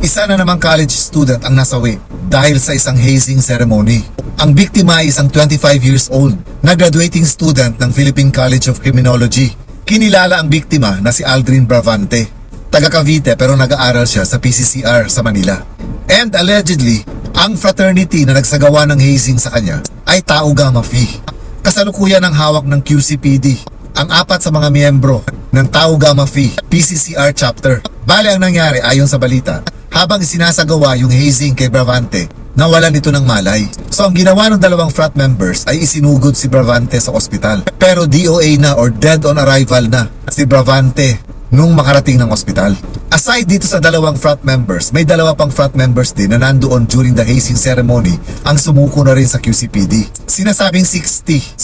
Isa na namang college student ang nasawi dahil sa isang hazing ceremony. Ang biktima ay isang 25 years old na graduating student ng Philippine College of Criminology. Kinilala ang biktima na si Aldrin Bravante. Taga Cavite pero nag-aaral siya sa PCCR sa Manila. And allegedly, ang fraternity na nagsagawa ng hazing sa kanya ay Tau Gamma Phi. Kasalukuyan ang hawak ng QCPD ang 4 sa mga miyembro ng Tau Gamma Phi PCCR chapter. Bale ang nangyari ayon sa balita, habang sinasagawa yung hazing kay Bravante, nawalan ito ng malay. So ang ginawa ng dalawang frat members ay isinugod si Bravante sa ospital. Pero DOA na or dead on arrival na si Bravante nung makarating ng ospital. Aside dito sa dalawang frat members, may dalawa pang frat members din na nandoon during the hazing ceremony ang sumuko na rin sa QCPD. Sinasabing 60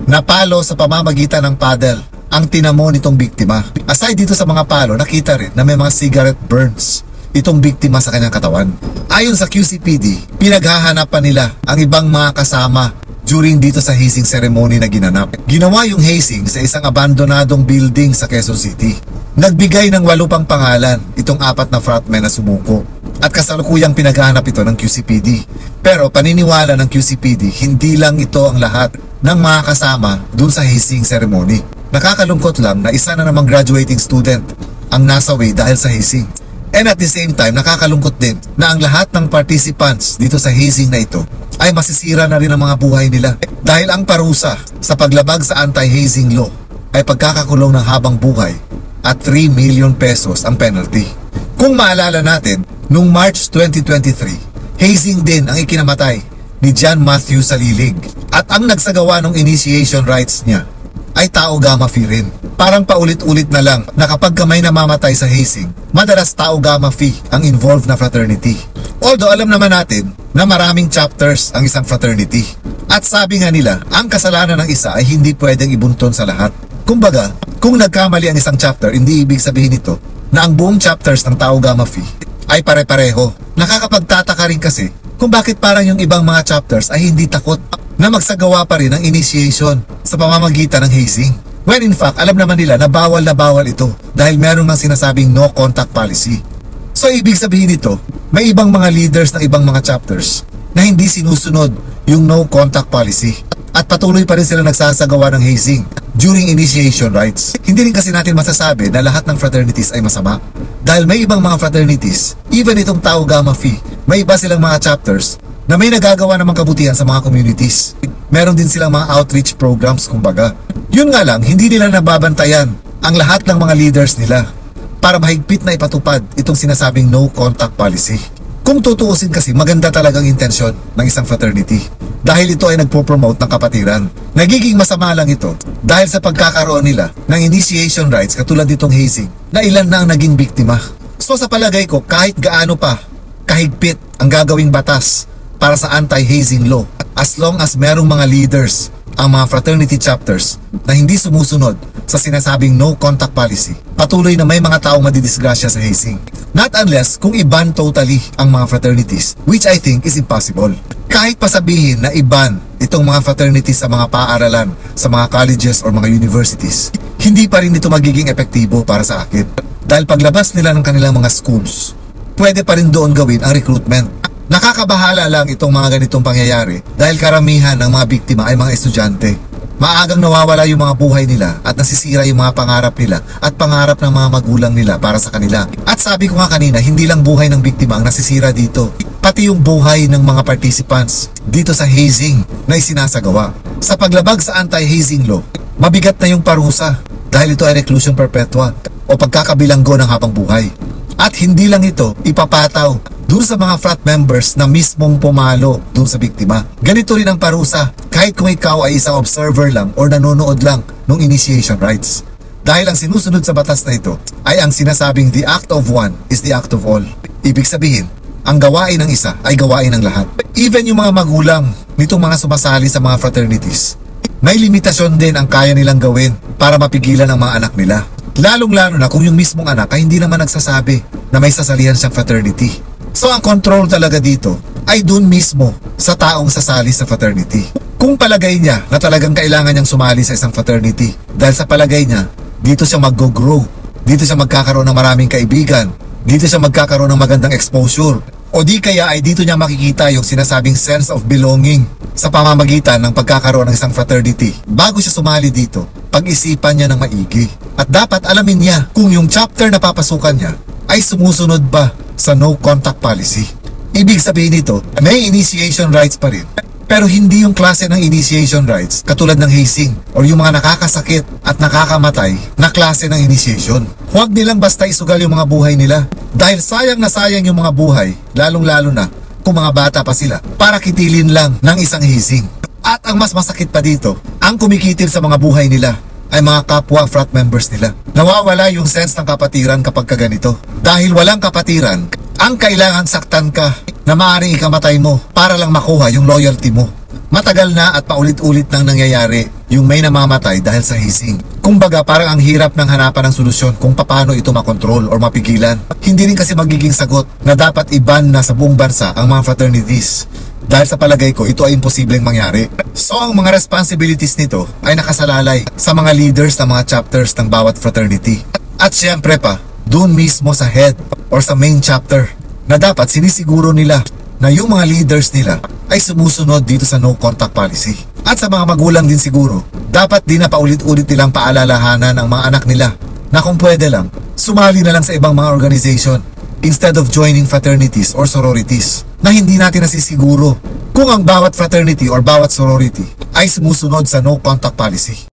na palo sa pamamagitan ng paddle ang tinamo nitong biktima. Aside dito sa mga palo, nakita rin na may mga cigarette burns itong biktima sa kanyang katawan. Ayon sa QCPD, pinaghahanapan nila ang ibang mga kasama during dito sa hazing ceremony na ginanap. Ginawa yung hazing sa isang abandonadong building sa Quezon City. Nagbigay ng 8 pang pangalan itong 4 na fratmen na sumuko at kasalukuyang pinaghahanap ito ng QCPD. Pero paniniwala ng QCPD, hindi lang ito ang lahat ng mga kasama dun sa hazing ceremony. Nakakalungkot lang na isa na namang graduating student ang nasawi dahil sa hazing. And at the same time, nakakalungkot din na ang lahat ng participants dito sa hazing na ito ay masisira na rin ang mga buhay nila. Dahil ang parusa sa paglabag sa anti-hazing law ay pagkakakulong ng habang buhay at 3 million pesos ang penalty. Kung maalala natin, noong March 2023, hazing din ang ikinamatay ni John Matthew Salilig. At ang nagsagawa ng initiation rites niya ay Tau Gamma Phi rin. Parang paulit-ulit na lang na kapag may namamatay sa hazing, madalas Tau Gamma Phi ang involved na fraternity. Although alam naman natin na maraming chapters ang isang fraternity. At sabi nga nila, ang kasalanan ng isa ay hindi pwedeng ibunton sa lahat. Kumbaga, kung nagkamali ang isang chapter, hindi ibig sabihin ito na ang buong chapters ng Tau Gamma Phi ay pare-pareho. Nakakapagtataka rin kasi kung bakit parang yung ibang mga chapters ay hindi takot na magsagawa pa rin ng initiation sa pamamagitan ng hazing. When in fact, alam naman nila na bawal ito dahil meron mang sinasabing no contact policy. So ibig sabihin nito, may ibang mga leaders ng ibang mga chapters na hindi sinusunod yung no contact policy at patuloy pa rin sila nagsasagawa ng hazing during initiation rites. Hindi rin kasi natin masasabi na lahat ng fraternities ay masama. Dahil may ibang mga fraternities, even itong Tau Gamma Phi, may iba silang mga chapters na may nagagawa namang kabutihan sa mga communities. Meron din silang mga outreach programs kumbaga. Yun nga lang, hindi nila nababantayan ang lahat ng mga leaders nila para mahigpit na ipatupad itong sinasabing no contact policy. Kung tutuusin kasi, maganda talagang intensyon ng isang fraternity dahil ito ay nagpo-promote ng kapatiran. Nagiging masama lang ito dahil sa pagkakaroon nila ng initiation rites katulad nitong hazing na ilan na ang naging biktima. So sa palagay ko, kahit gaano pa kahigpit ang gagawing batas para sa anti-hazing law, as long as merong mga leaders ang mga fraternity chapters na hindi sumusunod sa sinasabing no contact policy, patuloy na may mga taong madidisgrasya sa hazing. Not unless kung i-ban totally ang mga fraternities, which I think is impossible. Kahit pa sabihin na i-ban itong mga fraternities sa mga paaralan, sa mga colleges or mga universities, hindi pa rin ito magiging epektibo para sa akin. Dahil paglabas nila ng kanilang mga schools, pwede pa rin doon gawin ang recruitment. Nakakabahala lang itong mga ganitong pangyayari dahil karamihan ng mga biktima ay mga estudyante. Maagang nawawala yung mga buhay nila at nasisira yung mga pangarap nila at pangarap ng mga magulang nila para sa kanila. At sabi ko nga kanina, hindi lang buhay ng biktima ang nasisira dito, pati yung buhay ng mga participants dito sa hazing na isinasagawa. Sa paglabag sa anti-hazing law, mabigat na yung parusa dahil ito ay reclusion perpetua o pagkakabilanggo ng habang buhay. At hindi lang ito ipapataw doon sa mga frat members na mismong pumalo doon sa biktima. Ganito rin ang parusa kahit kung ikaw ay isang observer lang or nanonood lang ng initiation rites. Dahil ang sinusunod sa batas na ito ay ang sinasabing the act of one is the act of all. Ibig sabihin, ang gawain ng isa ay gawain ng lahat. Even yung mga magulang nitong mga sumasali sa mga fraternities, may limitasyon din ang kaya nilang gawin para mapigilan ang mga anak nila. Lalong-lalo na kung yung mismong anak ay hindi naman nagsasabi na may sasalihan siyang fraternity. So ang control talaga dito ay dun mismo sa taong sasali sa fraternity. Kung palagay niya na talagang kailangan niyang sumali sa isang fraternity dahil sa palagay niya, dito siya mag-grow, dito siya magkakaroon ng maraming kaibigan, Dito siya magkakaroon ng magandang exposure. O di kaya ay dito niya makikita yung sinasabing sense of belonging sa pamamagitan ng pagkakaroon ng isang fraternity. Bago siya sumali dito, pag-isipan niya ng maigi. At dapat alamin niya kung yung chapter na papasukan niya ay sumusunod ba sa no contact policy. Ibig sabihin nito, may initiation rights pa rin. Pero hindi yung klase ng initiation rights katulad ng hazing or yung mga nakakasakit at nakakamatay na klase ng initiation. Huwag nilang basta isugal yung mga buhay nila dahil sayang na sayang yung mga buhay, lalong-lalo na kung mga bata pa sila, para kitilin lang ng isang hazing. At ang mas masakit pa dito, ang kumikitil sa mga buhay nila ay mga kapwa frat members nila. Nawawala yung sense ng kapatiran kapag kaganito. Dahil walang kapatiran, ang kailangan saktan ka na maaaring ikamatay mo para lang makuha yung loyalty mo. Matagal na at paulit-ulit nang nangyayari yung may namamatay dahil sa hazing. Kumbaga parang ang hirap ng hanapan ng solusyon kung paano ito makontrol or mapigilan. Hindi rin kasi magiging sagot na dapat i-ban na sa buong bansa ang mga fraternities. Dahil sa palagay ko, ito ay imposibleng mangyari. So ang mga responsibilities nito ay nakasalalay sa mga leaders ng mga chapters ng bawat fraternity. At syempre pa, doon mismo sa head or sa main chapter na dapat sinisiguro nila na yung mga leaders nila ay sumusunod dito sa no contact policy. At sa mga magulang din siguro, dapat din na paulit-ulit nilang paalalahanan ang mga anak nila na kung pwede lang, sumali na lang sa ibang mga organization instead of joining fraternities or sororities na hindi natin nasisiguro kung ang bawat fraternity or bawat sorority ay sumusunod sa no contact policy.